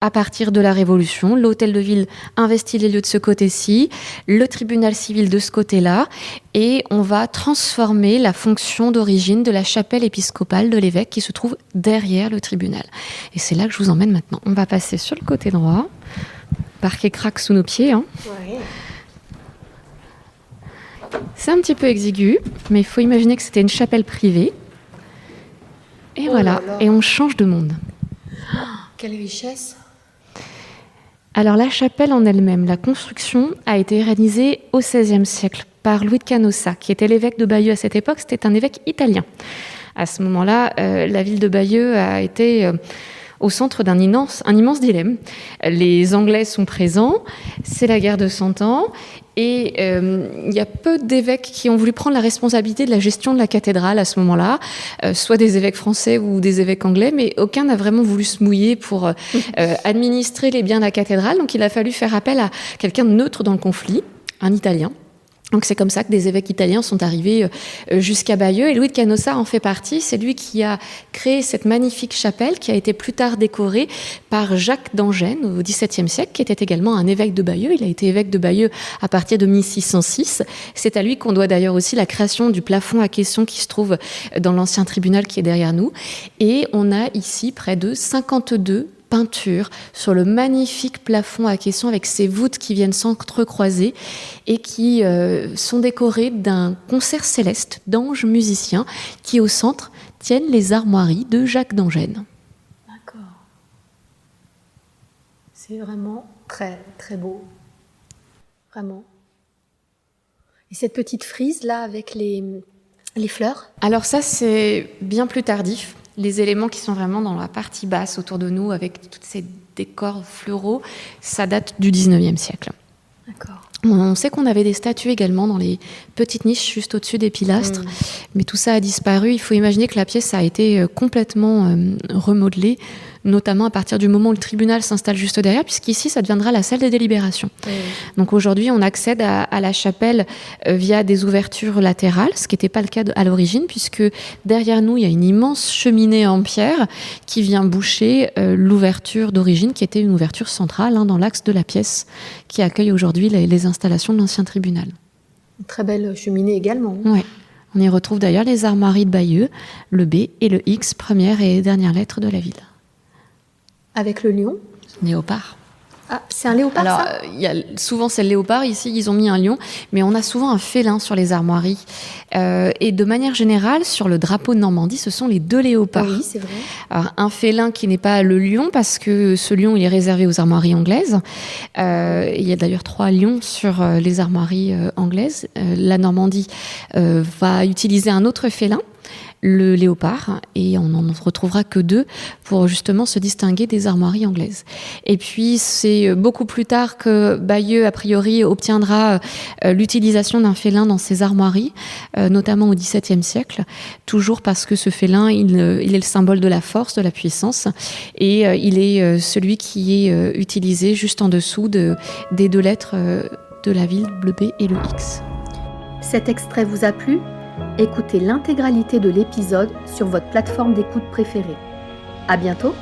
À partir de la Révolution, l'hôtel de ville investit les lieux de ce côté-ci, le tribunal civil de ce côté-là, et on va transformer la fonction d'origine de la chapelle épiscopale de l'évêque qui se trouve derrière le tribunal. Et c'est là que je vous emmène maintenant. On va passer sur le côté droit. Le parquet craque sous nos pieds. Ouais. C'est un petit peu exigu, mais il faut imaginer que c'était une chapelle privée. Et voilà, et on change de monde. Quelle richesse! Alors la chapelle en elle-même, la construction a été réalisée au XVIe siècle par Louis de Canossa, qui était l'évêque de Bayeux à cette époque. C'était un évêque italien. À ce moment-là, la ville de Bayeux a été au centre d'un immense dilemme. Les Anglais sont présents, c'est la guerre de 100 ans, et il y a peu d'évêques qui ont voulu prendre la responsabilité de la gestion de la cathédrale à ce moment-là, soit des évêques français ou des évêques anglais, mais aucun n'a vraiment voulu se mouiller pour administrer les biens de la cathédrale. Donc il a fallu faire appel à quelqu'un de neutre dans le conflit, un Italien. Donc c'est comme ça que des évêques italiens sont arrivés jusqu'à Bayeux, et Louis de Canossa en fait partie. C'est lui qui a créé cette magnifique chapelle qui a été plus tard décorée par Jacques d'Angène au XVIIe siècle, qui était également un évêque de Bayeux. Il a été évêque de Bayeux à partir de 1606. C'est à lui qu'on doit d'ailleurs aussi la création du plafond à caisson qui se trouve dans l'ancien tribunal qui est derrière nous. Et on a ici près de 52 peinture sur le magnifique plafond à caisson avec ses voûtes qui viennent s'entrecroiser et qui sont décorées d'un concert céleste d'anges musiciens qui au centre tiennent les armoiries de Jacques d'Angène. D'accord. C'est vraiment très très beau. Vraiment. Et cette petite frise là avec les fleurs? Alors ça c'est bien plus tardif. Les éléments qui sont vraiment dans la partie basse autour de nous, avec tous ces décors fleuraux, ça date du 19e siècle. D'accord. On sait qu'on avait des statues également dans les petites niches juste au-dessus des pilastres, mais tout ça a disparu. Il faut imaginer que la pièce a été complètement remodelée, notamment à partir du moment où le tribunal s'installe juste derrière, puisqu'ici, ça deviendra la salle des délibérations. Donc aujourd'hui, on accède à la chapelle via des ouvertures latérales, ce qui n'était pas le cas à l'origine, puisque derrière nous, il y a une immense cheminée en pierre qui vient boucher l'ouverture d'origine, qui était une ouverture centrale dans l'axe de la pièce, qui accueille aujourd'hui les installations de l'ancien tribunal. Une très belle cheminée également. Oui. On y retrouve d'ailleurs les armoiries de Bayeux, le B et le X, première et dernière lettre de la ville. Avec le lion? Léopard. Ah, c'est un léopard, alors, ça? Souvent, c'est le léopard. Ici, ils ont mis un lion. Mais on a souvent un félin sur les armoiries. Et de manière générale, sur le drapeau de Normandie, ce sont les deux léopards. Oui, c'est vrai. Alors, un félin qui n'est pas le lion, parce que ce lion, il est réservé aux armoiries anglaises. Il y a d'ailleurs 3 lions sur les armoiries anglaises. La Normandie va utiliser un autre félin, le léopard, et on n'en retrouvera que 2 pour justement se distinguer des armoiries anglaises. Et puis c'est beaucoup plus tard que Bayeux, a priori, obtiendra l'utilisation d'un félin dans ses armoiries, notamment au XVIIe siècle, toujours parce que ce félin, il est le symbole de la force, de la puissance, et il est celui qui est utilisé juste en dessous des 2 lettres de la ville, le B et le X. Cet extrait vous a plu ? Écoutez l'intégralité de l'épisode sur votre plateforme d'écoute préférée. À bientôt!